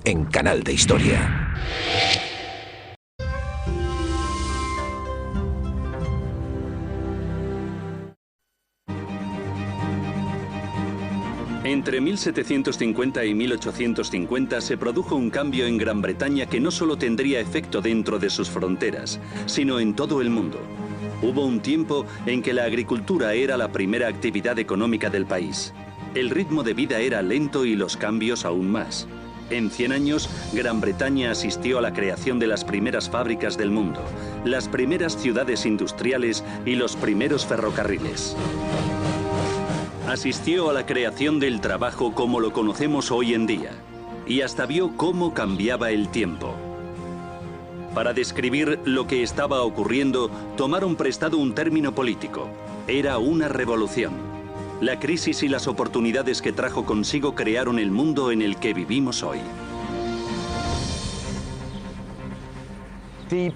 en Canal de Historia. Entre 1750 y 1850 se produjo un cambio en Gran Bretaña que no solo tendría efecto dentro de sus fronteras, sino en todo el mundo. Hubo un tiempo en que la agricultura era la primera actividad económica del país. El ritmo de vida era lento y los cambios aún más. En 100 años, Gran Bretaña asistió a la creación de las primeras fábricas del mundo, las primeras ciudades industriales y los primeros ferrocarriles. Asistió a la creación del trabajo como lo conocemos hoy en día, y hasta vio cómo cambiaba el tiempo. Para describir lo que estaba ocurriendo, tomaron prestado un término político. Era una revolución. La crisis y las oportunidades que trajo consigo crearon el mundo en el que vivimos hoy.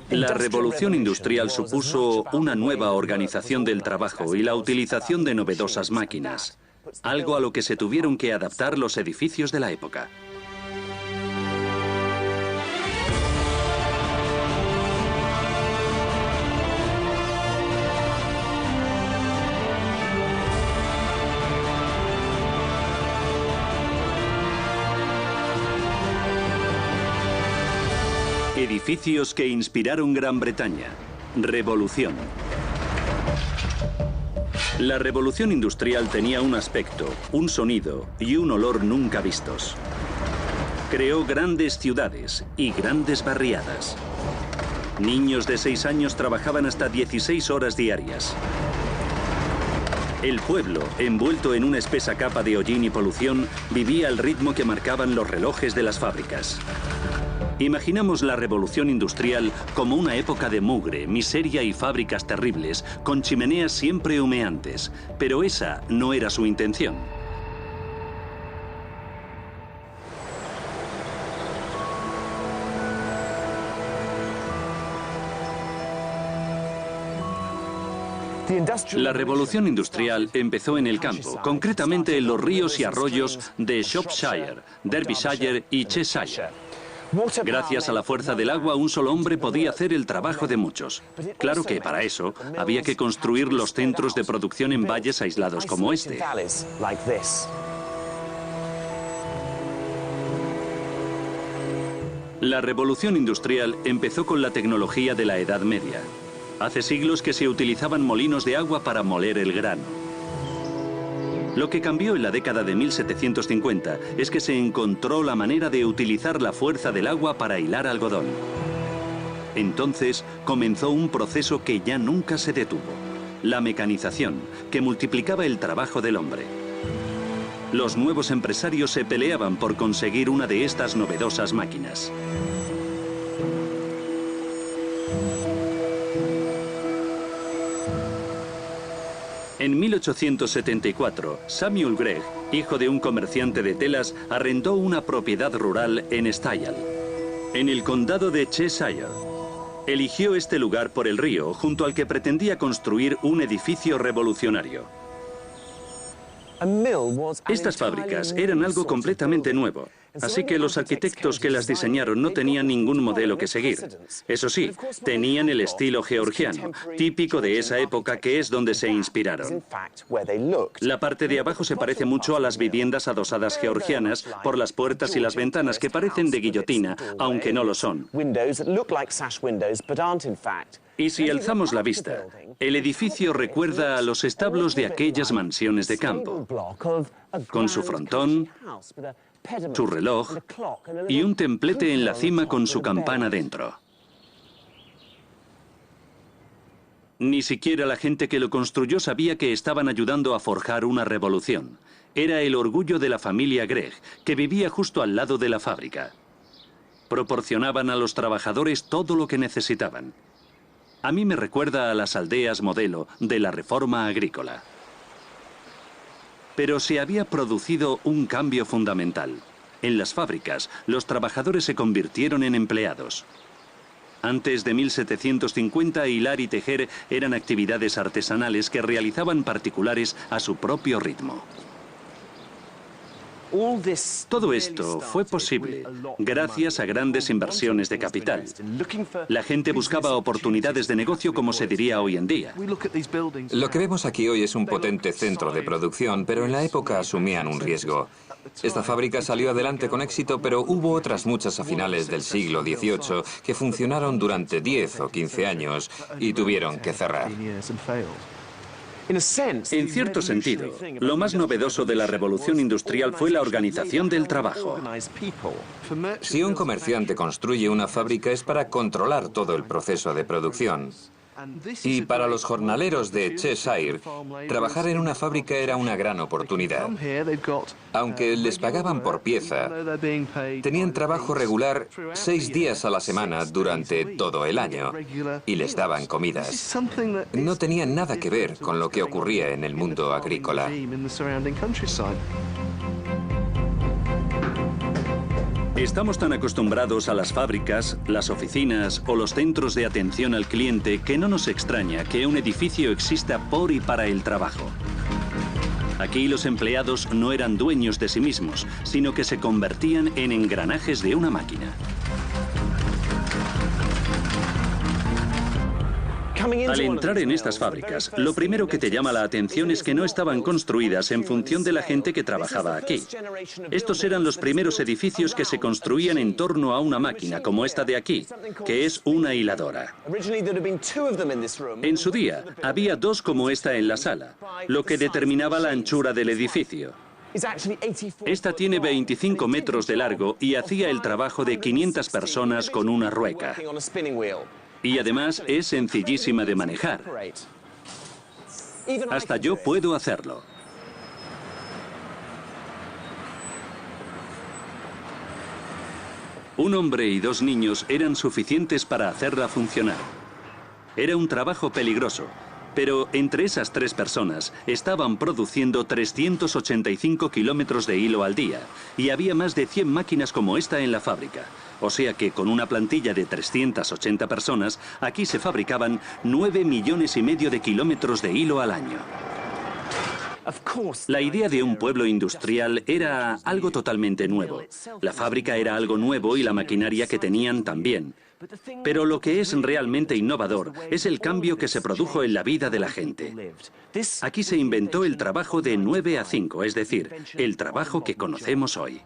La revolución industrial supuso una nueva organización del trabajo y la utilización de novedosas máquinas, algo a lo que se tuvieron que adaptar los edificios de la época. Edificios que inspiraron Gran Bretaña. Revolución. La revolución industrial tenía un aspecto, un sonido y un olor nunca vistos. Creó grandes ciudades y grandes barriadas. Niños de 6 años trabajaban hasta 16 horas diarias. El pueblo, envuelto en una espesa capa de hollín y polución, vivía al ritmo que marcaban los relojes de las fábricas. Imaginamos la revolución industrial como una época de mugre, miseria y fábricas terribles, con chimeneas siempre humeantes, pero esa no era su intención. La revolución industrial empezó en el campo, concretamente en los ríos y arroyos de Shropshire, Derbyshire y Cheshire. Gracias a la fuerza del agua, un solo hombre podía hacer el trabajo de muchos. Claro que para eso había que construir los centros de producción en valles aislados como este. La revolución industrial empezó con la tecnología de la Edad Media. Hace siglos que se utilizaban molinos de agua para moler el grano. Lo que cambió en la década de 1750 es que se encontró la manera de utilizar la fuerza del agua para hilar algodón. Entonces comenzó un proceso que ya nunca se detuvo: la mecanización, que multiplicaba el trabajo del hombre. Los nuevos empresarios se peleaban por conseguir una de estas novedosas máquinas. En 1874, Samuel Gregg, hijo de un comerciante de telas, arrendó una propiedad rural en Styal, en el condado de Cheshire. Eligió este lugar por el río, junto al que pretendía construir un edificio revolucionario. Estas fábricas eran algo completamente nuevo, así que los arquitectos que las diseñaron no tenían ningún modelo que seguir. Eso sí, tenían el estilo georgiano, típico de esa época, que es donde se inspiraron. La parte de abajo se parece mucho a las viviendas adosadas georgianas por las puertas y las ventanas, que parecen de guillotina, aunque no lo son. Y si alzamos la vista, el edificio recuerda a los establos de aquellas mansiones de campo, con su frontón, su reloj y un templete en la cima con su campana dentro. Ni siquiera la gente que lo construyó sabía que estaban ayudando a forjar una revolución. Era el orgullo de la familia Gregg, que vivía justo al lado de la fábrica. Proporcionaban a los trabajadores todo lo que necesitaban. A mí me recuerda a las aldeas modelo de la reforma agrícola. Pero se había producido un cambio fundamental. En las fábricas, los trabajadores se convirtieron en empleados. Antes de 1750, hilar y tejer eran actividades artesanales que realizaban particulares a su propio ritmo. Todo esto fue posible gracias a grandes inversiones de capital. La gente buscaba oportunidades de negocio, como se diría hoy en día. Lo que vemos aquí hoy es un potente centro de producción, pero en la época asumían un riesgo. Esta fábrica salió adelante con éxito, pero hubo otras muchas a finales del siglo XVIII que funcionaron durante 10 o 15 años y tuvieron que cerrar. En cierto sentido, lo más novedoso de la revolución industrial fue la organización del trabajo. Si un comerciante construye una fábrica es para controlar todo el proceso de producción. Y para los jornaleros de Cheshire, trabajar en una fábrica era una gran oportunidad. Aunque les pagaban por pieza, tenían trabajo regular 6 días a la semana durante todo el año y les daban comidas. No tenían nada que ver con lo que ocurría en el mundo agrícola. Estamos tan acostumbrados a las fábricas, las oficinas o los centros de atención al cliente que no nos extraña que un edificio exista por y para el trabajo. Aquí los empleados no eran dueños de sí mismos, sino que se convertían en engranajes de una máquina. Al entrar en estas fábricas, lo primero que te llama la atención es que no estaban construidas en función de la gente que trabajaba aquí. Estos eran los primeros edificios que se construían en torno a una máquina, como esta de aquí, que es una hiladora. En su día, había 2 como esta en la sala, lo que determinaba la anchura del edificio. Esta tiene 25 metros de largo y hacía el trabajo de 500 personas con una rueca. Y además es sencillísima de manejar. Hasta yo puedo hacerlo. Un hombre y 2 niños eran suficientes para hacerla funcionar. Era un trabajo peligroso, pero entre esas 3 personas estaban produciendo 385 kilómetros de hilo al día y había más de 100 máquinas como esta en la fábrica. O sea que con una plantilla de 380 personas, aquí se fabricaban 9,5 millones de kilómetros de hilo al año. La idea de un pueblo industrial era algo totalmente nuevo. La fábrica era algo nuevo y la maquinaria que tenían también. Pero lo que es realmente innovador es el cambio que se produjo en la vida de la gente. Aquí se inventó el trabajo de 9 a 5, es decir, el trabajo que conocemos hoy.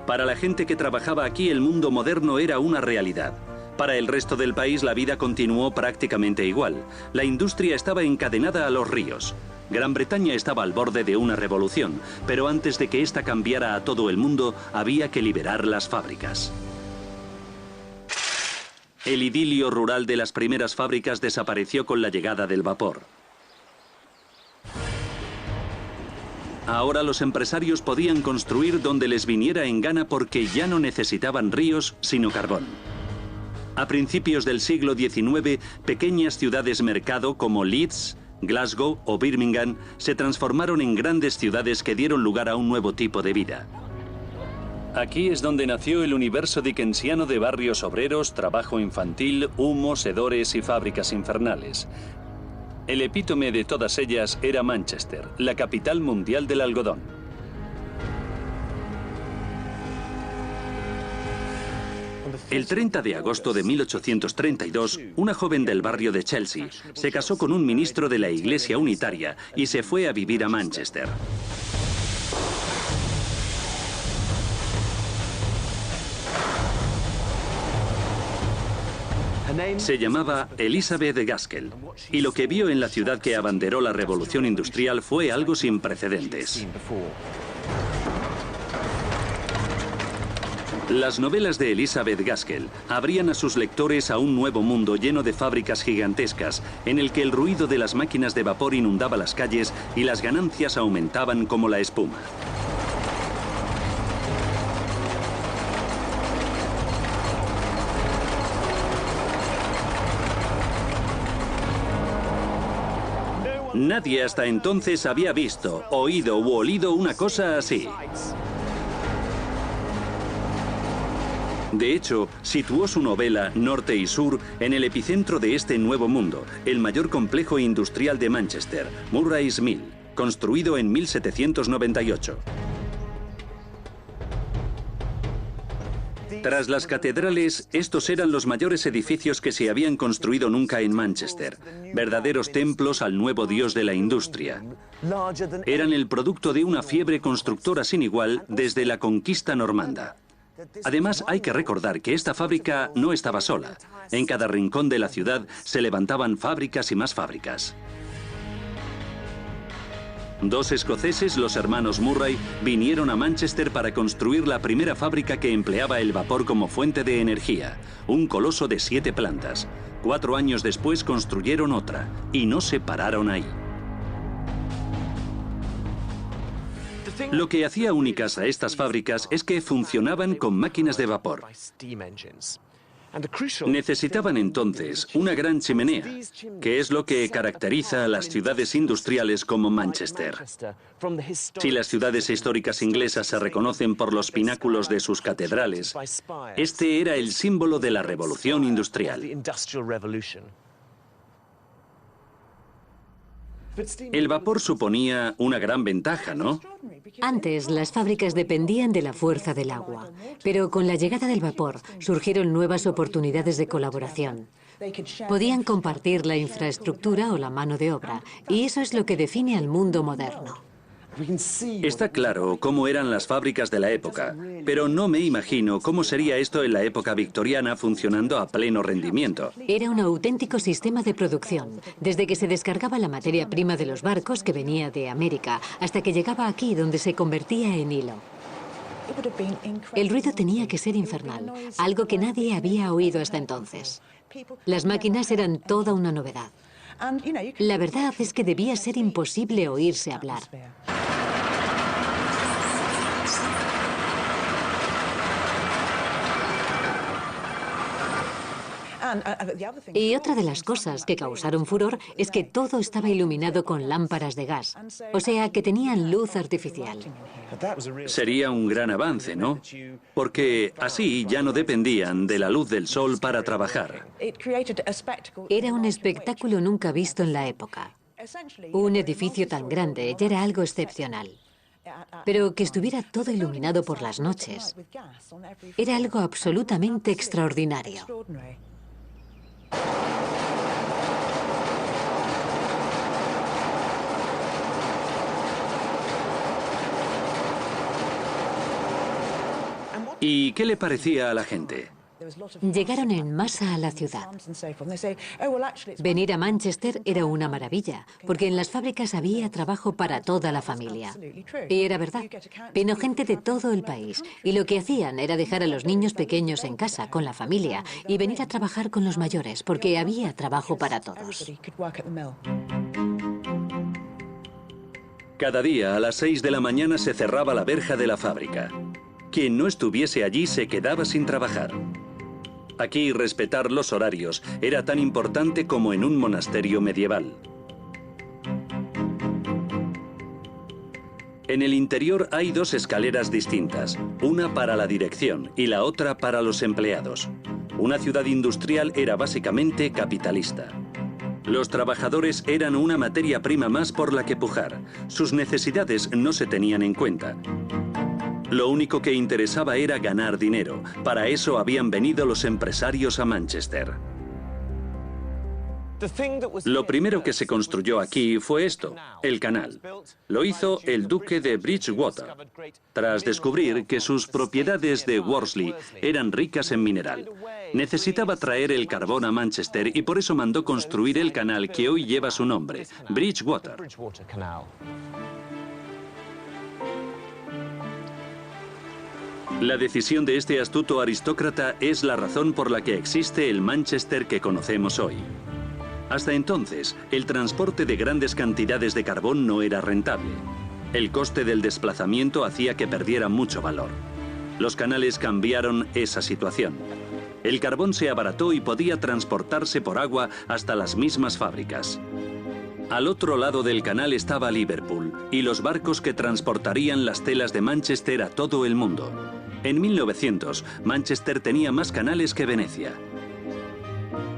Para la gente que trabajaba aquí, el mundo moderno era una realidad. Para el resto del país, la vida continuó prácticamente igual. La industria estaba encadenada a los ríos. Gran Bretaña estaba al borde de una revolución, pero antes de que esta cambiara a todo el mundo, había que liberar las fábricas. El idilio rural de las primeras fábricas desapareció con la llegada del vapor. Ahora los empresarios podían construir donde les viniera en gana porque ya no necesitaban ríos, sino carbón. A principios del siglo XIX, pequeñas ciudades-mercado como Leeds, Glasgow o Birmingham se transformaron en grandes ciudades que dieron lugar a un nuevo tipo de vida. Aquí es donde nació el universo dickensiano de barrios obreros, trabajo infantil, humos, hedores y fábricas infernales. El epítome de todas ellas era Manchester, la capital mundial del algodón. El 30 de agosto de 1832, una joven del barrio de Chelsea se casó con un ministro de la Iglesia Unitaria y se fue a vivir a Manchester. Se llamaba Elizabeth Gaskell, y lo que vio en la ciudad que abanderó la revolución industrial fue algo sin precedentes. Las novelas de Elizabeth Gaskell abrían a sus lectores a un nuevo mundo lleno de fábricas gigantescas, en el que el ruido de las máquinas de vapor inundaba las calles y las ganancias aumentaban como la espuma. Nadie hasta entonces había visto, oído u olido una cosa así. De hecho, situó su novela Norte y Sur en el epicentro de este nuevo mundo, el mayor complejo industrial de Manchester, Murray's Mill, construido en 1798. Tras las catedrales, estos eran los mayores edificios que se habían construido nunca en Manchester, verdaderos templos al nuevo dios de la industria. Eran el producto de una fiebre constructora sin igual desde la conquista normanda. Además, hay que recordar que esta fábrica no estaba sola. En cada rincón de la ciudad se levantaban fábricas y más fábricas. Dos escoceses, los hermanos Murray, vinieron a Manchester para construir la primera fábrica que empleaba el vapor como fuente de energía, un coloso de 7 plantas. 4 años después construyeron otra, y no se pararon ahí. Lo que hacía únicas a estas fábricas es que funcionaban con máquinas de vapor. Necesitaban entonces una gran chimenea, que es lo que caracteriza a las ciudades industriales como Manchester. Si las ciudades históricas inglesas se reconocen por los pináculos de sus catedrales, este era el símbolo de la revolución industrial. El vapor suponía una gran ventaja, ¿no? Antes, las fábricas dependían de la fuerza del agua, pero con la llegada del vapor surgieron nuevas oportunidades de colaboración. Podían compartir la infraestructura o la mano de obra, y eso es lo que define al mundo moderno. Está claro cómo eran las fábricas de la época, pero no me imagino cómo sería esto en la época victoriana funcionando a pleno rendimiento. Era un auténtico sistema de producción, desde que se descargaba la materia prima de los barcos que venía de América, hasta que llegaba aquí donde se convertía en hilo. El ruido tenía que ser infernal, algo que nadie había oído hasta entonces. Las máquinas eran toda una novedad. La verdad es que debía ser imposible oírse hablar. Y otra de las cosas que causaron furor es que todo estaba iluminado con lámparas de gas, o sea que tenían luz artificial. Sería un gran avance, ¿no? Porque así ya no dependían de la luz del sol para trabajar. Era un espectáculo nunca visto en la época. Un edificio tan grande ya era algo excepcional. Pero que estuviera todo iluminado por las noches era algo absolutamente extraordinario. ¿Y qué le parecía a la gente? Llegaron en masa a la ciudad. Venir a Manchester era una maravilla, porque en las fábricas había trabajo para toda la familia. Y era verdad. Vino gente de todo el país, y lo que hacían era dejar a los niños pequeños en casa, con la familia, y venir a trabajar con los mayores, porque había trabajo para todos. Cada día a las 6 de la mañana se cerraba la verja de la fábrica. Quien no estuviese allí se quedaba sin trabajar. Aquí respetar los horarios era tan importante como en un monasterio medieval. En el interior hay 2 escaleras distintas, una para la dirección y la otra para los empleados. Una ciudad industrial era básicamente capitalista. Los trabajadores eran una materia prima más por la que pujar. Sus necesidades no se tenían en cuenta. Lo único que interesaba era ganar dinero. Para eso habían venido los empresarios a Manchester. Lo primero que se construyó aquí fue esto, el canal. Lo hizo el duque de Bridgewater, tras descubrir que sus propiedades de Worsley eran ricas en mineral. Necesitaba traer el carbón a Manchester y por eso mandó construir el canal que hoy lleva su nombre, Bridgewater. La decisión de este astuto aristócrata es la razón por la que existe el Manchester que conocemos hoy. Hasta entonces, el transporte de grandes cantidades de carbón no era rentable. El coste del desplazamiento hacía que perdiera mucho valor. Los canales cambiaron esa situación. El carbón se abarató y podía transportarse por agua hasta las mismas fábricas. Al otro lado del canal estaba Liverpool y los barcos que transportarían las telas de Manchester a todo el mundo. En 1900, Manchester tenía más canales que Venecia.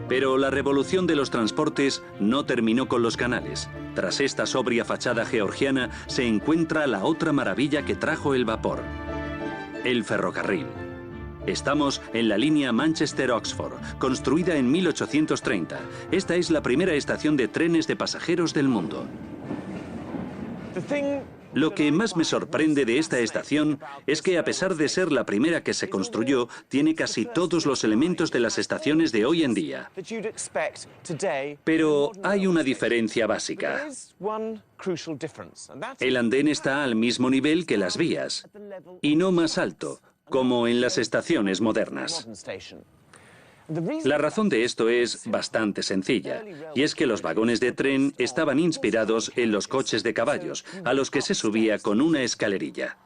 Pero la revolución de los transportes no terminó con los canales. Tras esta sobria fachada georgiana se encuentra la otra maravilla que trajo el vapor: el ferrocarril. Estamos en la línea Manchester-Oxford, construida en 1830. Esta es la primera estación de trenes de pasajeros del mundo. Lo que más me sorprende de esta estación es que, a pesar de ser la primera que se construyó, tiene casi todos los elementos de las estaciones de hoy en día. Pero hay una diferencia básica. El andén está al mismo nivel que las vías, y no más alto, como en las estaciones modernas. La razón de esto es bastante sencilla, y es que los vagones de tren estaban inspirados en los coches de caballos, a los que se subía con una escalerilla.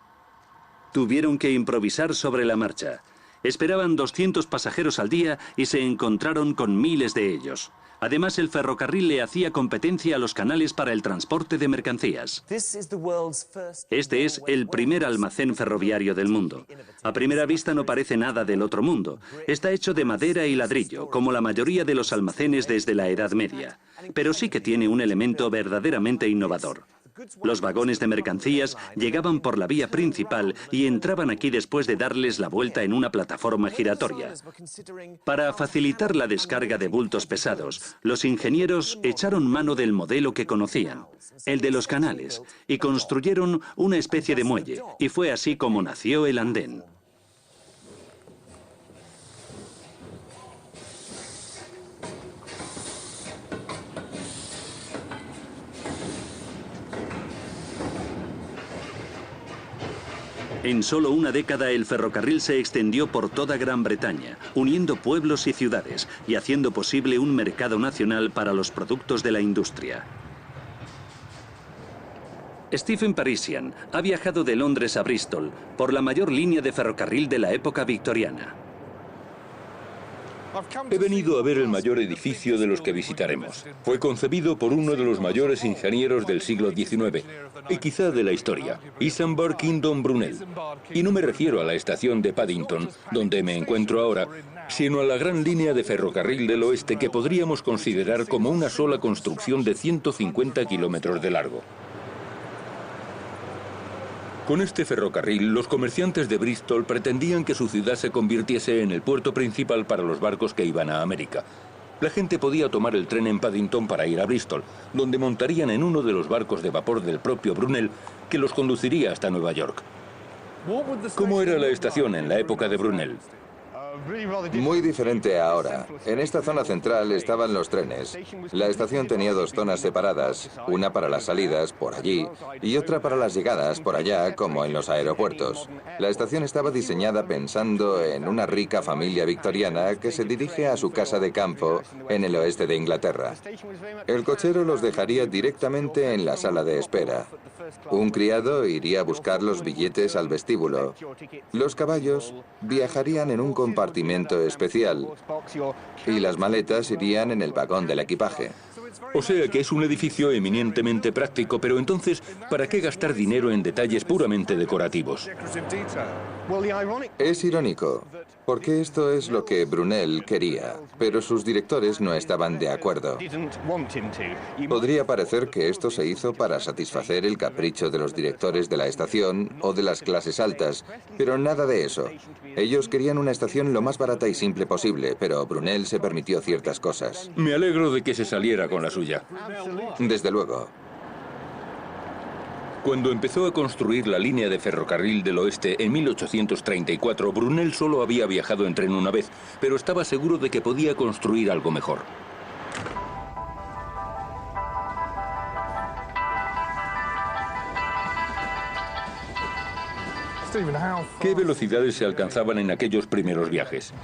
Tuvieron que improvisar sobre la marcha. Esperaban 200 pasajeros al día y se encontraron con miles de ellos. Además, el ferrocarril le hacía competencia a los canales para el transporte de mercancías. Este es el primer almacén ferroviario del mundo. A primera vista no parece nada del otro mundo. Está hecho de madera y ladrillo, como la mayoría de los almacenes desde la Edad Media. Pero sí que tiene un elemento verdaderamente innovador. Los vagones de mercancías llegaban por la vía principal y entraban aquí después de darles la vuelta en una plataforma giratoria. Para facilitar la descarga de bultos pesados, los ingenieros echaron mano del modelo que conocían, el de los canales, y construyeron una especie de muelle, y fue así como nació el andén. En solo una década el ferrocarril se extendió por toda Gran Bretaña, uniendo pueblos y ciudades y haciendo posible un mercado nacional para los productos de la industria. Stephen Parisian ha viajado de Londres a Bristol por la mayor línea de ferrocarril de la época victoriana. He venido a ver el mayor edificio de los que visitaremos. Fue concebido por uno de los mayores ingenieros del siglo XIX, y quizá de la historia, Isambard Kingdom Brunel. Y no me refiero a la estación de Paddington, donde me encuentro ahora, sino a la gran línea de ferrocarril del oeste que podríamos considerar como una sola construcción de 150 kilómetros de largo. Con este ferrocarril, los comerciantes de Bristol pretendían que su ciudad se convirtiese en el puerto principal para los barcos que iban a América. La gente podía tomar el tren en Paddington para ir a Bristol, donde montarían en uno de los barcos de vapor del propio Brunel, que los conduciría hasta Nueva York. ¿Cómo era la estación en la época de Brunel? Muy diferente a ahora. En esta zona central estaban los trenes. La estación tenía dos zonas separadas, una para las salidas, por allí, y otra para las llegadas, por allá, como en los aeropuertos. La estación estaba diseñada pensando en una rica familia victoriana que se dirige a su casa de campo en el oeste de Inglaterra. El cochero los dejaría directamente en la sala de espera. Un criado iría a buscar los billetes al vestíbulo. Los caballos viajarían en un compartimento especial y las maletas irían en el vagón del equipaje. O sea que es un edificio eminentemente práctico, pero entonces, ¿para qué gastar dinero en detalles puramente decorativos? Es irónico, porque esto es lo que Brunel quería, pero sus directores no estaban de acuerdo. Podría parecer que esto se hizo para satisfacer el capricho de los directores de la estación o de las clases altas, pero nada de eso. Ellos querían una estación lo más barata y simple posible, pero Brunel se permitió ciertas cosas. Me alegro de que se saliera con la suya. Desde luego. Cuando empezó a construir la línea de ferrocarril del oeste en 1834, Brunel solo había viajado en tren una vez, pero estaba seguro de que podía construir algo mejor. ¿Qué velocidades se alcanzaban en aquellos primeros viajes?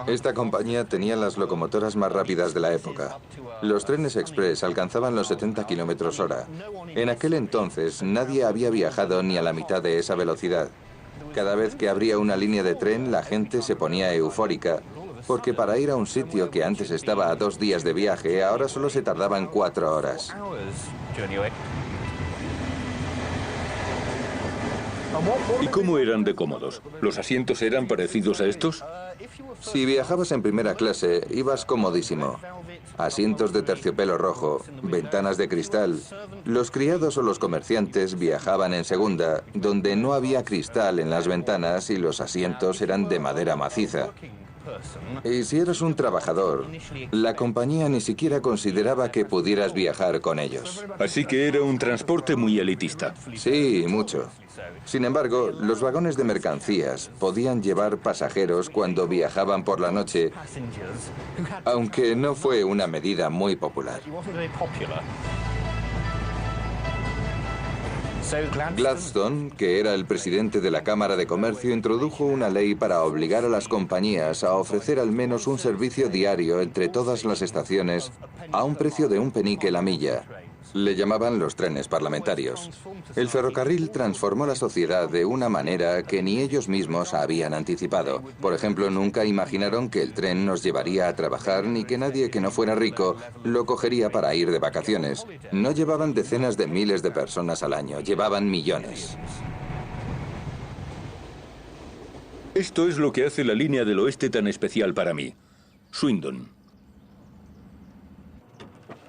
Esta compañía tenía las locomotoras más rápidas de la época. Los trenes express alcanzaban los 70 kilómetros hora. En aquel entonces nadie había viajado ni a la mitad de esa velocidad. Cada vez que abría una línea de tren, la gente se ponía eufórica, porque para ir a un sitio que antes estaba a 2 días de viaje, ahora solo se tardaban 4 horas. ¿Y cómo eran de cómodos? ¿Los asientos eran parecidos a estos? Si viajabas en primera clase, ibas comodísimo. asientos de terciopelo rojo, ventanas de cristal. Los criados o los comerciantes viajaban en segunda, donde no había cristal en las ventanas y los asientos eran de madera maciza. Y si eras un trabajador, la compañía ni siquiera consideraba que pudieras viajar con ellos. Así que era un transporte muy elitista. Sí, mucho. Sin embargo, los vagones de mercancías podían llevar pasajeros cuando viajaban por la noche, aunque no fue una medida muy popular. Gladstone, que era el presidente de la Cámara de Comercio, introdujo una ley para obligar a las compañías a ofrecer al menos un servicio diario entre todas las estaciones a un precio de un penique la milla. Le llamaban los trenes parlamentarios. El ferrocarril transformó la sociedad de una manera que ni ellos mismos habían anticipado. Por ejemplo, nunca imaginaron que el tren nos llevaría a trabajar ni que nadie que no fuera rico lo cogería para ir de vacaciones. No llevaban decenas de miles de personas al año, llevaban millones. Esto es lo que hace la línea del oeste tan especial para mí. Swindon.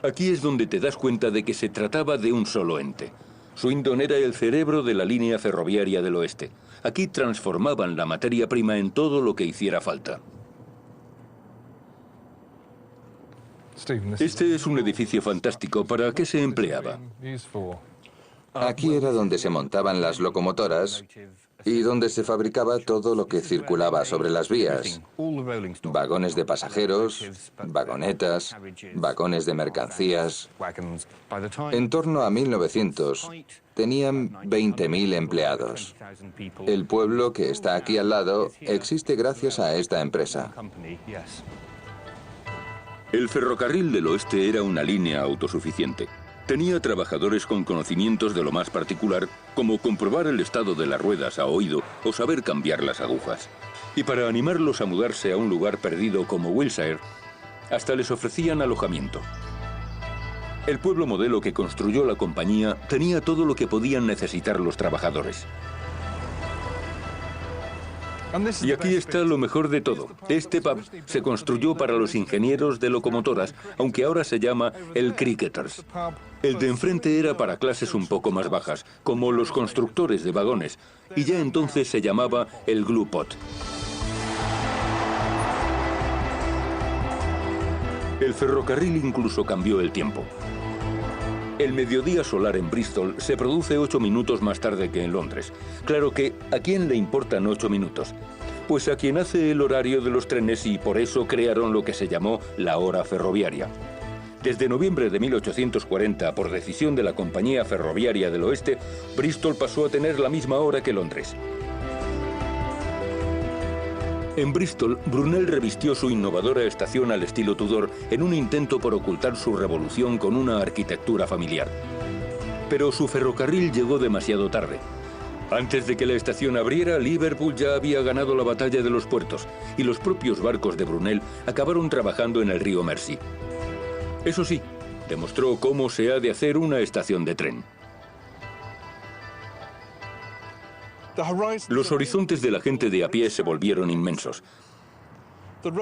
Aquí es donde te das cuenta de que se trataba de un solo ente. Swindon era el cerebro de la línea ferroviaria del oeste. Aquí transformaban la materia prima en todo lo que hiciera falta. Este es un edificio fantástico. ¿Para qué se empleaba? Aquí era donde se montaban las locomotoras y donde se fabricaba todo lo que circulaba sobre las vías. Vagones de pasajeros, vagonetas, vagones de mercancías. En torno a 1900, tenían 20.000 empleados. El pueblo que está aquí al lado existe gracias a esta empresa. El ferrocarril del oeste era una línea autosuficiente. Tenía trabajadores con conocimientos de lo más particular, como comprobar el estado de las ruedas a oído o saber cambiar las agujas. Y para animarlos a mudarse a un lugar perdido como Wiltshire, hasta les ofrecían alojamiento. El pueblo modelo que construyó la compañía tenía todo lo que podían necesitar los trabajadores. Y aquí está lo mejor de todo. Este pub se construyó para los ingenieros de locomotoras, aunque ahora se llama el Cricketers. El de enfrente era para clases un poco más bajas, como los constructores de vagones, y ya entonces se llamaba el Glue Pot. El ferrocarril incluso cambió el tiempo. El mediodía solar en Bristol se produce 8 minutos más tarde que en Londres. Claro que, ¿a quién le importan 8 minutos? Pues a quien hace el horario de los trenes, y por eso crearon lo que se llamó la hora ferroviaria. Desde noviembre de 1840, por decisión de la Compañía Ferroviaria del Oeste, Bristol pasó a tener la misma hora que Londres. En Bristol, Brunel revistió su innovadora estación al estilo Tudor en un intento por ocultar su revolución con una arquitectura familiar. Pero su ferrocarril llegó demasiado tarde. Antes de que la estación abriera, Liverpool ya había ganado la batalla de los puertos y los propios barcos de Brunel acabaron trabajando en el río Mersey. Eso sí, demostró cómo se ha de hacer una estación de tren. Los horizontes de la gente de a pie se volvieron inmensos.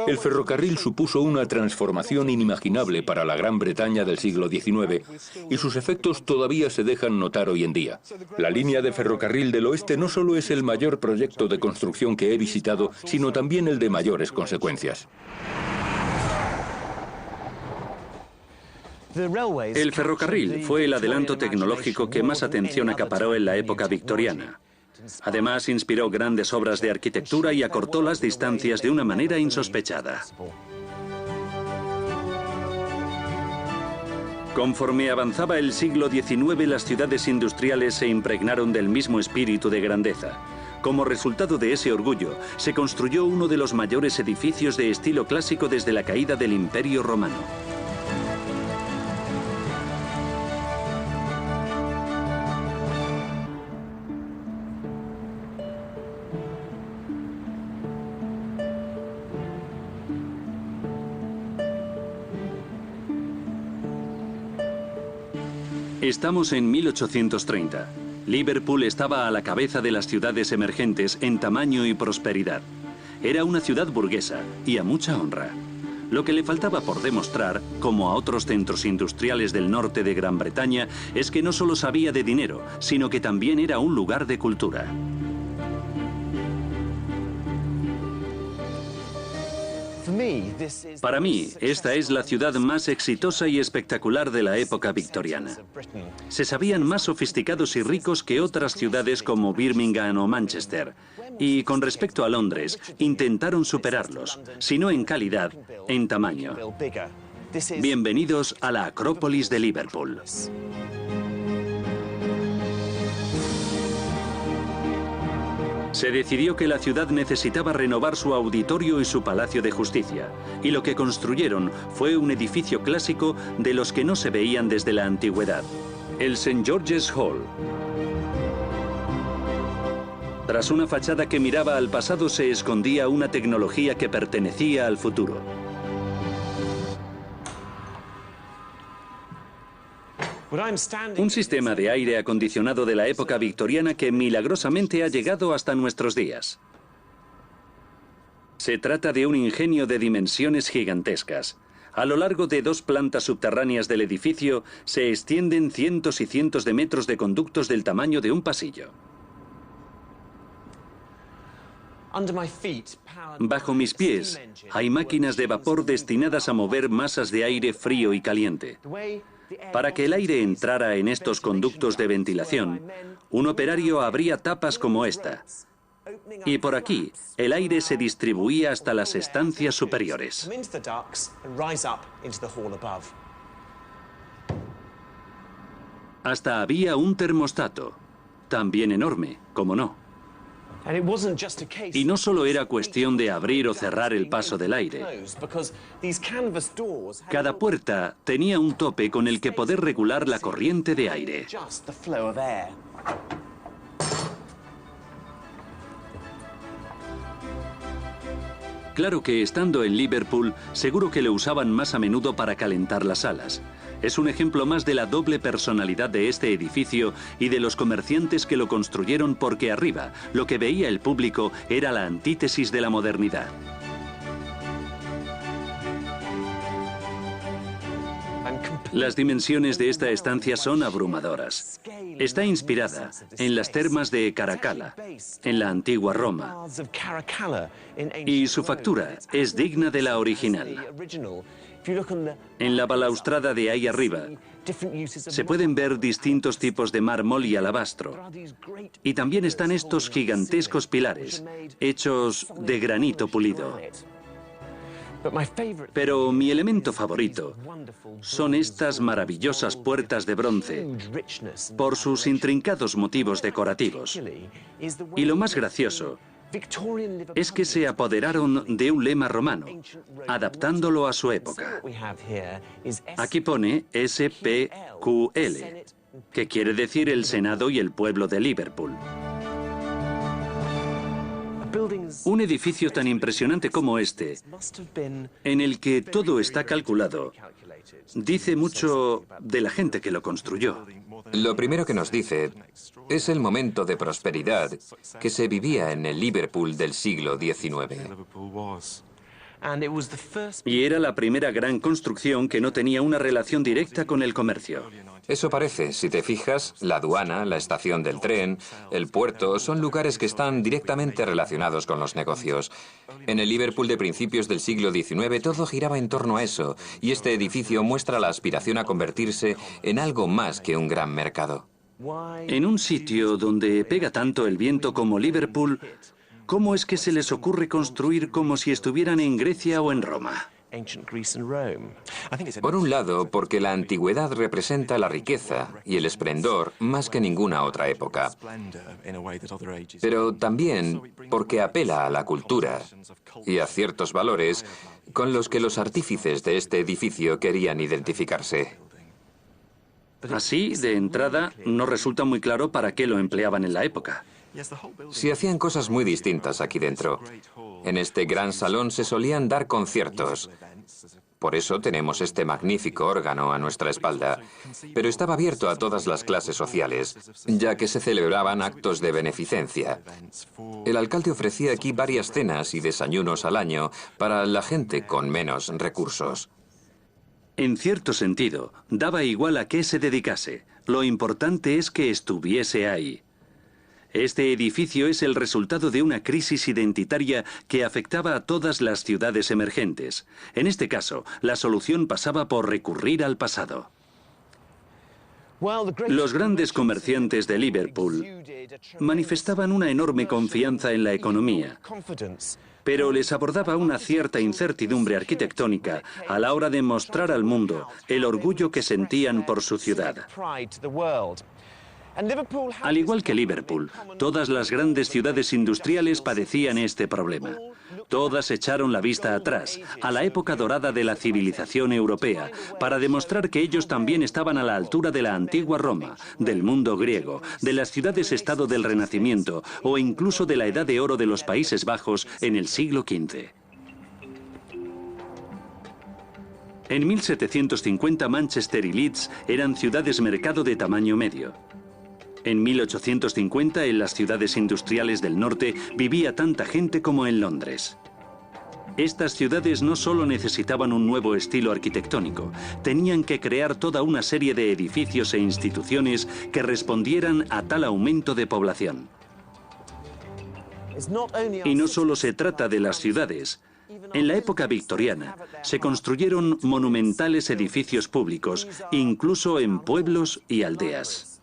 El ferrocarril supuso una transformación inimaginable para la Gran Bretaña del siglo XIX y sus efectos todavía se dejan notar hoy en día. La línea de ferrocarril del oeste no solo es el mayor proyecto de construcción que he visitado, sino también el de mayores consecuencias. El ferrocarril fue el adelanto tecnológico que más atención acaparó en la época victoriana. Además, inspiró grandes obras de arquitectura y acortó las distancias de una manera insospechada. Conforme avanzaba el siglo XIX, las ciudades industriales se impregnaron del mismo espíritu de grandeza. Como resultado de ese orgullo, se construyó uno de los mayores edificios de estilo clásico desde la caída del Imperio Romano. Estamos en 1830. Liverpool estaba a la cabeza de las ciudades emergentes en tamaño y prosperidad. Era una ciudad burguesa y a mucha honra. Lo que le faltaba por demostrar, como a otros centros industriales del norte de Gran Bretaña, es que no solo sabía de dinero, sino que también era un lugar de cultura. Para mí, esta es la ciudad más exitosa y espectacular de la época victoriana. Se sabían más sofisticados y ricos que otras ciudades como Birmingham o Manchester. Y con respecto a Londres, intentaron superarlos, si no en calidad, en tamaño. Bienvenidos a la Acrópolis de Liverpool. Se decidió que la ciudad necesitaba renovar su auditorio y su palacio de justicia, y lo que construyeron fue un edificio clásico de los que no se veían desde la antigüedad, el St. George's Hall. Tras una fachada que miraba al pasado se escondía una tecnología que pertenecía al futuro. Un sistema de aire acondicionado de la época victoriana que milagrosamente ha llegado hasta nuestros días. Se trata de un ingenio de dimensiones gigantescas. A lo largo de 2 plantas subterráneas del edificio se extienden cientos y cientos de metros de conductos del tamaño de un pasillo. Bajo mis pies hay máquinas de vapor destinadas a mover masas de aire frío y caliente. Para que el aire entrara en estos conductos de ventilación, un operario abría tapas como esta. Y por aquí, el aire se distribuía hasta las estancias superiores. Hasta había un termostato, también enorme, como no. Y no solo era cuestión de abrir o cerrar el paso del aire. Cada puerta tenía un tope con el que poder regular la corriente de aire. Claro que estando en Liverpool, seguro que lo usaban más a menudo para calentar las salas. Es un ejemplo más de la doble personalidad de este edificio y de los comerciantes que lo construyeron, porque arriba, lo que veía el público era la antítesis de la modernidad. Las dimensiones de esta estancia son abrumadoras. Está inspirada en las termas de Caracalla, en la antigua Roma, y su factura es digna de la original. En la balaustrada de ahí arriba se pueden ver distintos tipos de mármol y alabastro. Y también están estos gigantescos pilares, hechos de granito pulido. Pero mi elemento favorito son estas maravillosas puertas de bronce, por sus intrincados motivos decorativos. Y lo más gracioso es que se apoderaron de un lema romano, adaptándolo a su época. Aquí pone SPQL, que quiere decir el Senado y el pueblo de Liverpool. Un edificio tan impresionante como este, en el que todo está calculado, dice mucho de la gente que lo construyó. Lo primero que nos dice es el momento de prosperidad que se vivía en el Liverpool del siglo XIX. Y era la primera gran construcción que no tenía una relación directa con el comercio. Eso parece. Si te fijas, la aduana, la estación del tren, el puerto, son lugares que están directamente relacionados con los negocios. En el Liverpool de principios del siglo XIX todo giraba en torno a eso, y este edificio muestra la aspiración a convertirse en algo más que un gran mercado. En un sitio donde pega tanto el viento como Liverpool, ¿cómo es que se les ocurre construir como si estuvieran en Grecia o en Roma? Por un lado, porque la antigüedad representa la riqueza y el esplendor más que ninguna otra época. Pero también porque apela a la cultura y a ciertos valores con los que los artífices de este edificio querían identificarse. Así, de entrada, no resulta muy claro para qué lo empleaban en la época. Se hacían cosas muy distintas aquí dentro. En este gran salón se solían dar conciertos. Por eso tenemos este magnífico órgano a nuestra espalda. Pero estaba abierto a todas las clases sociales, ya que se celebraban actos de beneficencia. El alcalde ofrecía aquí varias cenas y desayunos al año para la gente con menos recursos. En cierto sentido, daba igual a qué se dedicase. Lo importante es que estuviese ahí. Este edificio es el resultado de una crisis identitaria que afectaba a todas las ciudades emergentes. En este caso, la solución pasaba por recurrir al pasado. Los grandes comerciantes de Liverpool manifestaban una enorme confianza en la economía, pero les abordaba una cierta incertidumbre arquitectónica a la hora de mostrar al mundo el orgullo que sentían por su ciudad. Al igual que Liverpool, todas las grandes ciudades industriales padecían este problema. Todas echaron la vista atrás, a la época dorada de la civilización europea, para demostrar que ellos también estaban a la altura de la antigua Roma, del mundo griego, de las ciudades-estado del Renacimiento o incluso de la Edad de Oro de los Países Bajos en el siglo XV. En 1750 Manchester y Leeds eran ciudades-mercado de tamaño medio. En 1850, en las ciudades industriales del norte, vivía tanta gente como en Londres. Estas ciudades no solo necesitaban un nuevo estilo arquitectónico, tenían que crear toda una serie de edificios e instituciones que respondieran a tal aumento de población. Y no solo se trata de las ciudades. En la época victoriana, se construyeron monumentales edificios públicos, incluso en pueblos y aldeas.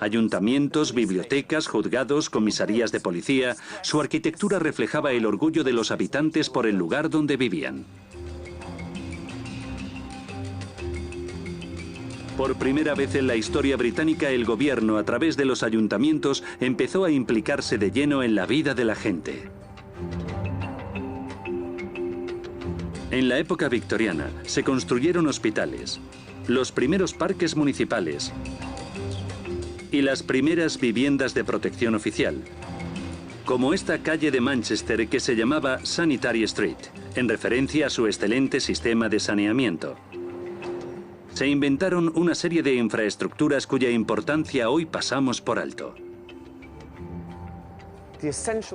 Ayuntamientos, bibliotecas, juzgados, comisarías de policía, su arquitectura reflejaba el orgullo de los habitantes por el lugar donde vivían. Por primera vez en la historia británica, el gobierno, a través de los ayuntamientos, empezó a implicarse de lleno en la vida de la gente. En la época victoriana, se construyeron hospitales, los primeros parques municipales y las primeras viviendas de protección oficial, como esta calle de Manchester que se llamaba Sanitary Street, en referencia a su excelente sistema de saneamiento. Se inventaron una serie de infraestructuras cuya importancia hoy pasamos por alto.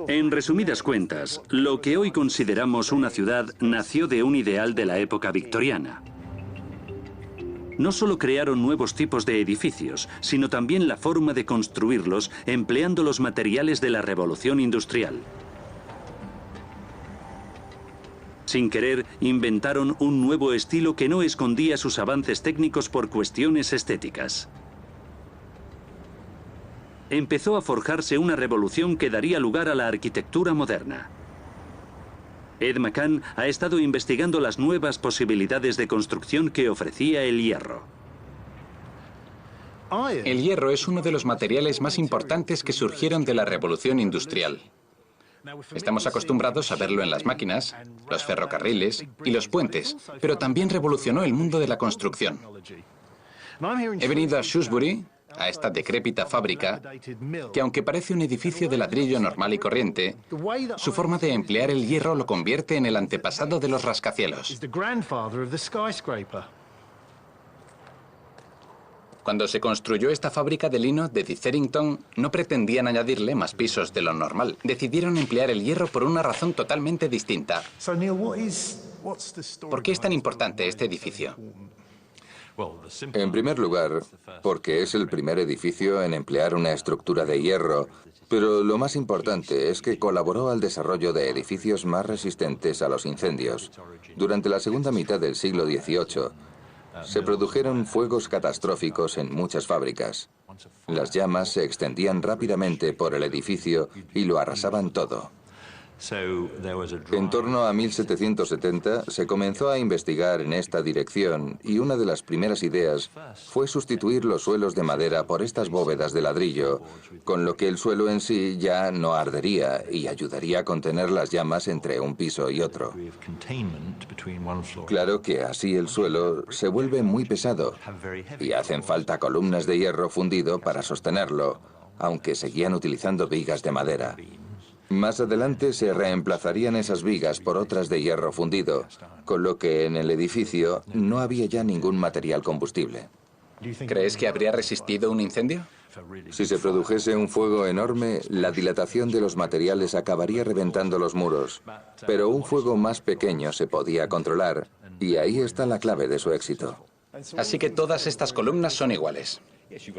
En resumidas cuentas, lo que hoy consideramos una ciudad nació de un ideal de la época victoriana. No solo crearon nuevos tipos de edificios, sino también la forma de construirlos empleando los materiales de la revolución industrial. Sin querer, inventaron un nuevo estilo que no escondía sus avances técnicos por cuestiones estéticas. Empezó a forjarse una revolución que daría lugar a la arquitectura moderna. Ed McCann ha estado investigando las nuevas posibilidades de construcción que ofrecía el hierro. El hierro es uno de los materiales más importantes que surgieron de la revolución industrial. Estamos acostumbrados a verlo en las máquinas, los ferrocarriles y los puentes, pero también revolucionó el mundo de la construcción. He venido a Shrewsbury, a esta decrépita fábrica, que aunque parece un edificio de ladrillo normal y corriente, su forma de emplear el hierro lo convierte en el antepasado de los rascacielos. Cuando se construyó esta fábrica de lino de Ditherington, no pretendían añadirle más pisos de lo normal. Decidieron emplear el hierro por una razón totalmente distinta. ¿Por qué es tan importante este edificio? En primer lugar, porque es el primer edificio en emplear una estructura de hierro, pero lo más importante es que colaboró al desarrollo de edificios más resistentes a los incendios. Durante la segunda mitad del siglo XVIII, se produjeron fuegos catastróficos en muchas fábricas. Las llamas se extendían rápidamente por el edificio y lo arrasaban todo. En torno a 1770 se comenzó a investigar en esta dirección y una de las primeras ideas fue sustituir los suelos de madera por estas bóvedas de ladrillo, con lo que el suelo en sí ya no ardería y ayudaría a contener las llamas entre un piso y otro. Claro que así el suelo se vuelve muy pesado y hacen falta columnas de hierro fundido para sostenerlo, aunque seguían utilizando vigas de madera. Más adelante se reemplazarían esas vigas por otras de hierro fundido, con lo que en el edificio no había ya ningún material combustible. ¿Crees que habría resistido un incendio? Si se produjese un fuego enorme, la dilatación de los materiales acabaría reventando los muros, pero un fuego más pequeño se podía controlar, y ahí está la clave de su éxito. Así que todas estas columnas son iguales.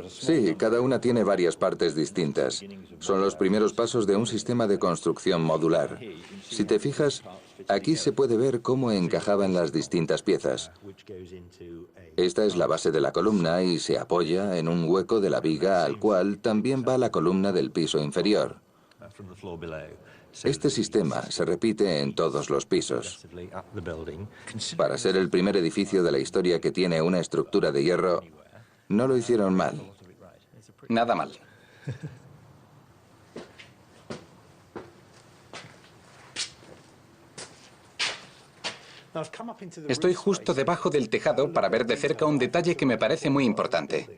Sí, cada una tiene varias partes distintas. Son los primeros pasos de un sistema de construcción modular. Si te fijas, aquí se puede ver cómo encajaban las distintas piezas. Esta es la base de la columna y se apoya en un hueco de la viga al cual también va la columna del piso inferior. Este sistema se repite en todos los pisos. Para ser el primer edificio de la historia que tiene una estructura de hierro, no lo hicieron mal. Nada mal. Estoy justo debajo del tejado para ver de cerca un detalle que me parece muy importante.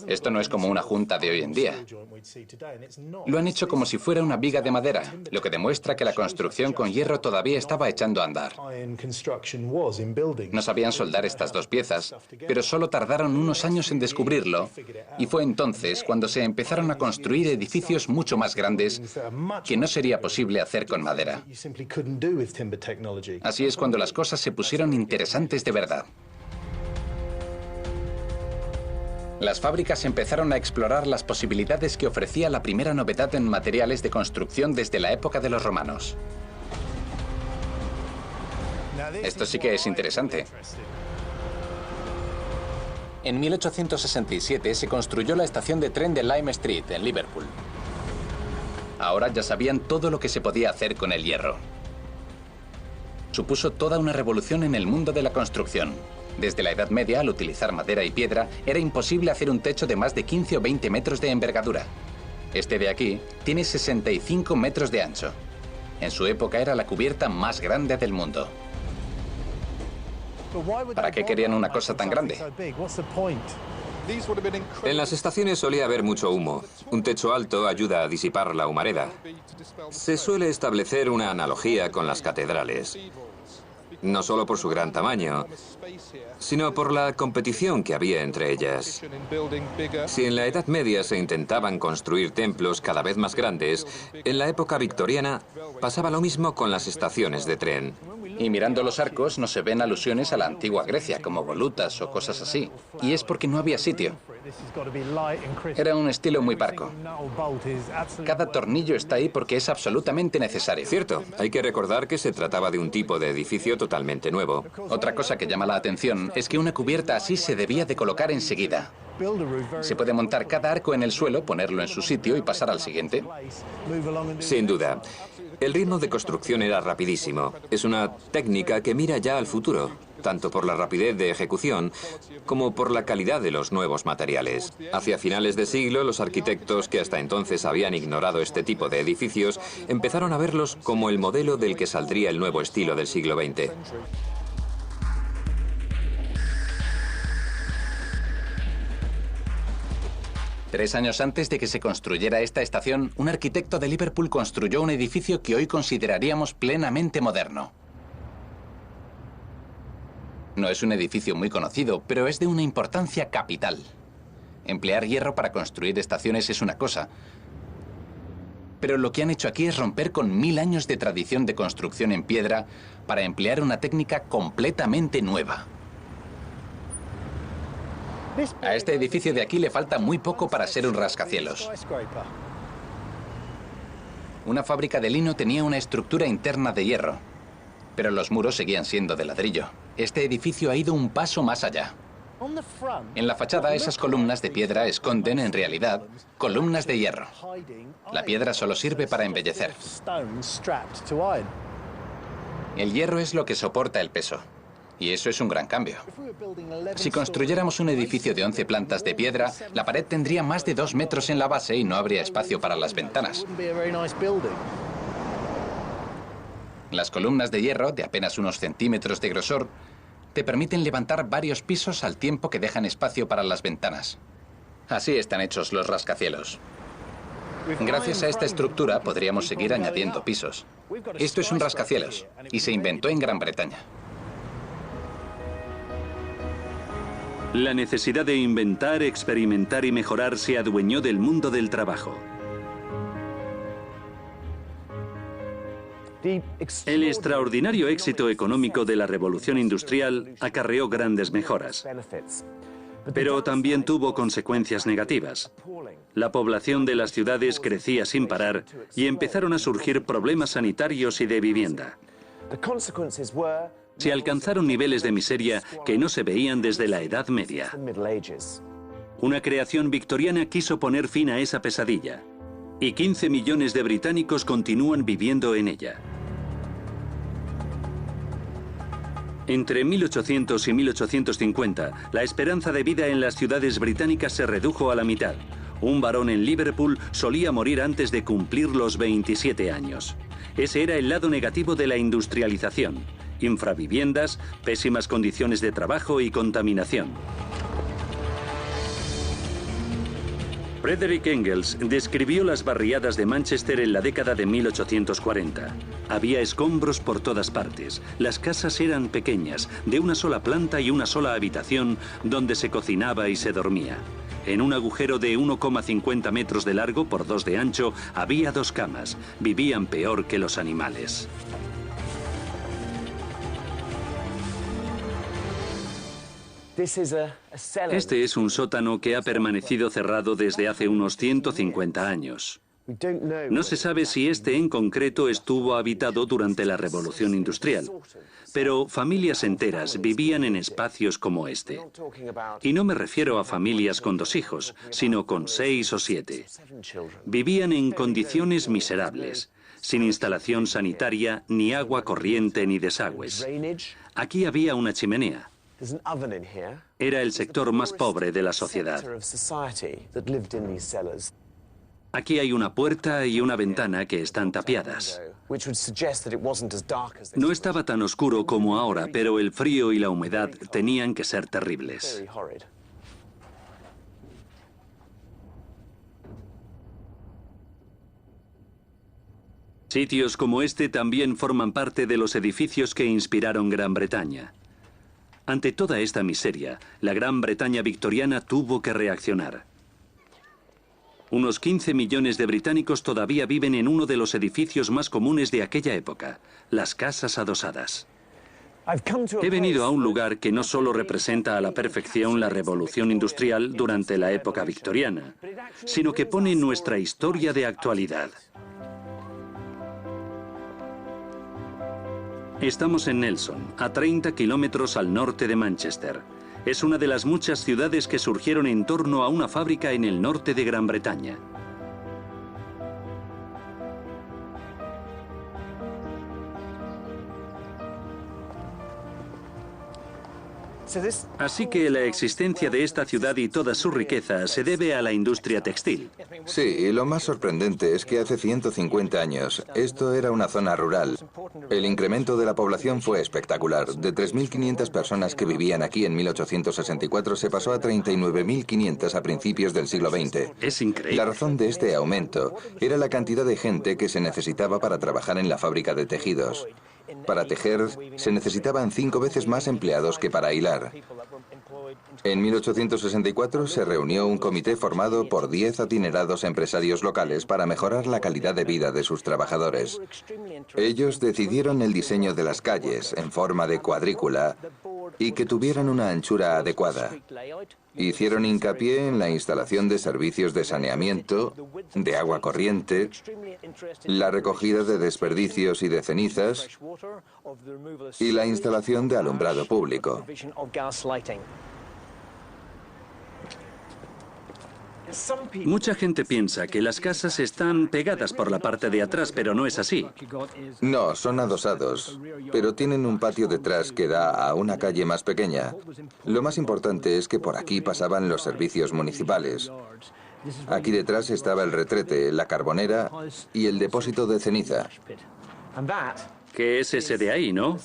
Esto no es como una junta de hoy en día. Lo han hecho como si fuera una viga de madera, lo que demuestra que la construcción con hierro todavía estaba echando a andar. No sabían soldar estas dos piezas, pero solo tardaron unos años en descubrirlo, y fue entonces cuando se empezaron a construir edificios mucho más grandes que no sería posible hacer con madera. Así es cuando las cosas se pusieron interesantes de verdad. Las fábricas empezaron a explorar las posibilidades que ofrecía la primera novedad en materiales de construcción desde la época de los romanos. Esto sí que es interesante. En 1867 se construyó la estación de tren de Lime Street, en Liverpool. Ahora ya sabían todo lo que se podía hacer con el hierro. Supuso toda una revolución en el mundo de la construcción. Desde la Edad Media, al utilizar madera y piedra, era imposible hacer un techo de más de 15 o 20 metros de envergadura. Este de aquí tiene 65 metros de ancho. En su época era la cubierta más grande del mundo. ¿Para qué querían una cosa tan grande? En las estaciones solía haber mucho humo. Un techo alto ayuda a disipar la humareda. Se suele establecer una analogía con las catedrales. No solo por su gran tamaño, sino por la competición que había entre ellas. Si en la Edad Media se intentaban construir templos cada vez más grandes, en la época victoriana pasaba lo mismo con las estaciones de tren. Y mirando los arcos no se ven alusiones a la antigua Grecia, como volutas o cosas así. Y es porque no había sitio. Era un estilo muy parco. Cada tornillo está ahí porque es absolutamente necesario. Cierto, hay que recordar que se trataba de un tipo de edificio totalmente nuevo. Otra cosa que llama la atención es que una cubierta así se debía de colocar enseguida. Se puede montar cada arco en el suelo, ponerlo en su sitio y pasar al siguiente. Sin duda. El ritmo de construcción era rapidísimo. Es una técnica que mira ya al futuro, tanto por la rapidez de ejecución como por la calidad de los nuevos materiales. Hacia finales de siglo, los arquitectos que hasta entonces habían ignorado este tipo de edificios empezaron a verlos como el modelo del que saldría el nuevo estilo del siglo XX. Tres años antes de que se construyera esta estación, un arquitecto de Liverpool construyó un edificio que hoy consideraríamos plenamente moderno. No es un edificio muy conocido, pero es de una importancia capital. Emplear hierro para construir estaciones es una cosa, pero lo que han hecho aquí es romper con 1000 años de tradición de construcción en piedra para emplear una técnica completamente nueva. A este edificio de aquí le falta muy poco para ser un rascacielos. Una fábrica de lino tenía una estructura interna de hierro, pero los muros seguían siendo de ladrillo. Este edificio ha ido un paso más allá. En la fachada, esas columnas de piedra esconden, en realidad, columnas de hierro. La piedra solo sirve para embellecer. El hierro es lo que soporta el peso. Y eso es un gran cambio. Si construyéramos un edificio de 11 plantas de piedra, la pared tendría más de 2 metros en la base y no habría espacio para las ventanas. Las columnas de hierro, de apenas unos centímetros de grosor, te permiten levantar varios pisos al tiempo que dejan espacio para las ventanas. Así están hechos los rascacielos. Gracias a esta estructura podríamos seguir añadiendo pisos. Esto es un rascacielos y se inventó en Gran Bretaña. La necesidad de inventar, experimentar y mejorar se adueñó del mundo del trabajo. El extraordinario éxito económico de la revolución industrial acarreó grandes mejoras, pero también tuvo consecuencias negativas. La población de las ciudades crecía sin parar y empezaron a surgir problemas sanitarios y de vivienda. Se alcanzaron niveles de miseria que no se veían desde la Edad Media. Una creación victoriana quiso poner fin a esa pesadilla, y 15 millones de británicos continúan viviendo en ella. Entre 1800 y 1850, la esperanza de vida en las ciudades británicas se redujo a la mitad. Un varón en Liverpool solía morir antes de cumplir los 27 años. Ese era el lado negativo de la industrialización: infraviviendas, pésimas condiciones de trabajo y contaminación. Frederick Engels describió las barriadas de Manchester en la década de 1840. Había escombros por todas partes. Las casas eran pequeñas, de una sola planta y una sola habitación, donde se cocinaba y se dormía. En un agujero de 1,50 metros de largo por 2 de ancho había 2 camas. Vivían peor que los animales. Este es un sótano que ha permanecido cerrado desde hace unos 150 años. No se sabe si este en concreto estuvo habitado durante la Revolución Industrial, pero familias enteras vivían en espacios como este. Y no me refiero a familias con 2 hijos, sino con 6 o 7. Vivían en condiciones miserables, sin instalación sanitaria, ni agua corriente ni desagües. Aquí había una chimenea. Era el sector más pobre de la sociedad. Aquí hay una puerta y una ventana que están tapiadas. No estaba tan oscuro como ahora, pero el frío y la humedad tenían que ser terribles. Sitios como este también forman parte de los edificios que inspiraron Gran Bretaña. Ante toda esta miseria, la Gran Bretaña victoriana tuvo que reaccionar. Unos 15 millones de británicos todavía viven en uno de los edificios más comunes de aquella época, las casas adosadas. He venido a un lugar que no solo representa a la perfección la revolución industrial durante la época victoriana, sino que pone nuestra historia de actualidad. Estamos en Nelson, a 30 kilómetros al norte de Manchester. Es una de las muchas ciudades que surgieron en torno a una fábrica en el norte de Gran Bretaña. Así que la existencia de esta ciudad y toda su riqueza se debe a la industria textil. Sí, y lo más sorprendente es que hace 150 años esto era una zona rural. El incremento de la población fue espectacular. De 3.500 personas que vivían aquí en 1864 se pasó a 39.500 a principios del siglo XX. Es increíble. La razón de este aumento era la cantidad de gente que se necesitaba para trabajar en la fábrica de tejidos. Para tejer se necesitaban 5 veces más empleados que para hilar. En 1864 se reunió un comité formado por 10 adinerados empresarios locales para mejorar la calidad de vida de sus trabajadores. Ellos decidieron el diseño de las calles en forma de cuadrícula y que tuvieran una anchura adecuada. Hicieron hincapié en la instalación de servicios de saneamiento, de agua corriente, la recogida de desperdicios y de cenizas y la instalación de alumbrado público. Mucha gente piensa que las casas están pegadas por la parte de atrás, pero no es así. No, son adosados, pero tienen un patio detrás que da a una calle más pequeña. Lo más importante es que por aquí pasaban los servicios municipales. Aquí detrás estaba el retrete, la carbonera y el depósito de ceniza. ¿Qué es ese de ahí, no?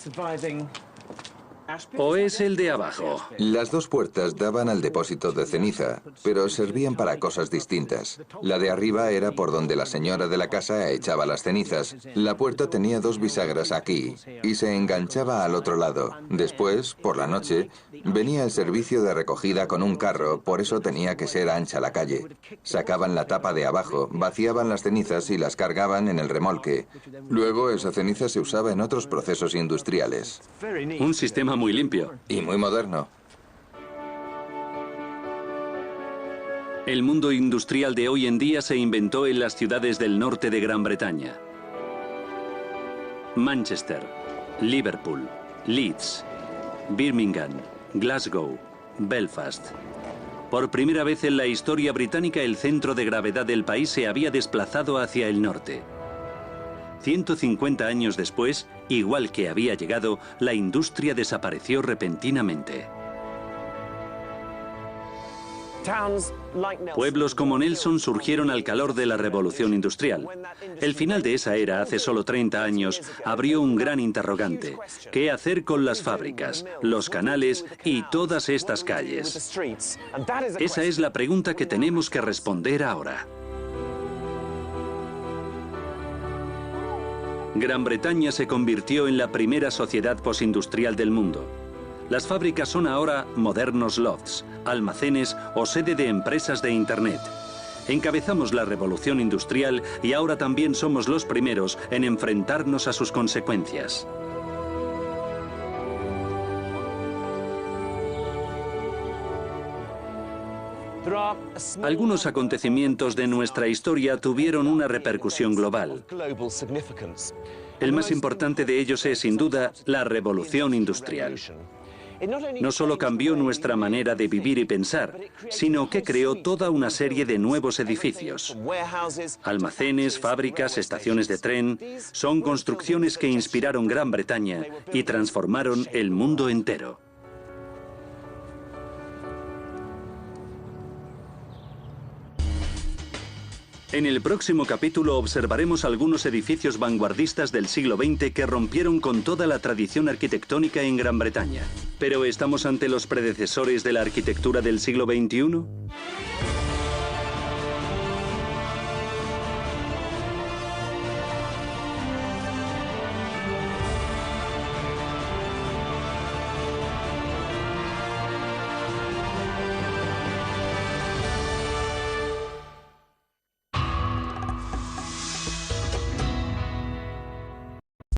¿O es el de abajo? Las dos puertas daban al depósito de ceniza, pero servían para cosas distintas. La de arriba era por donde la señora de la casa echaba las cenizas. La puerta tenía dos bisagras aquí y se enganchaba al otro lado. Después, por la noche, venía el servicio de recogida con un carro, por eso tenía que ser ancha la calle. Sacaban la tapa de abajo, vaciaban las cenizas y las cargaban en el remolque. Luego esa ceniza se usaba en otros procesos industriales. Un sistema muy limpio. Y muy moderno. El mundo industrial de hoy en día se inventó en las ciudades del norte de Gran Bretaña. Manchester, Liverpool, Leeds, Birmingham, Glasgow, Belfast. Por primera vez en la historia británica, el centro de gravedad del país se había desplazado hacia el norte. 150 años después, igual que había llegado, la industria desapareció repentinamente. Pueblos como Nelson surgieron al calor de la revolución industrial. El final de esa era, hace solo 30 años, abrió un gran interrogante. ¿Qué hacer con las fábricas, los canales y todas estas calles? Esa es la pregunta que tenemos que responder ahora. Gran Bretaña se convirtió en la primera sociedad postindustrial del mundo. Las fábricas son ahora modernos lofts, almacenes o sede de empresas de Internet. Encabezamos la revolución industrial y ahora también somos los primeros en enfrentarnos a sus consecuencias. Algunos acontecimientos de nuestra historia tuvieron una repercusión global. El más importante de ellos es, sin duda, la revolución industrial. No solo cambió nuestra manera de vivir y pensar, sino que creó toda una serie de nuevos edificios. Almacenes, fábricas, estaciones de tren, son construcciones que inspiraron Gran Bretaña y transformaron el mundo entero. En el próximo capítulo observaremos algunos edificios vanguardistas del siglo XX que rompieron con toda la tradición arquitectónica en Gran Bretaña. ¿Pero estamos ante los predecesores de la arquitectura del siglo XXI?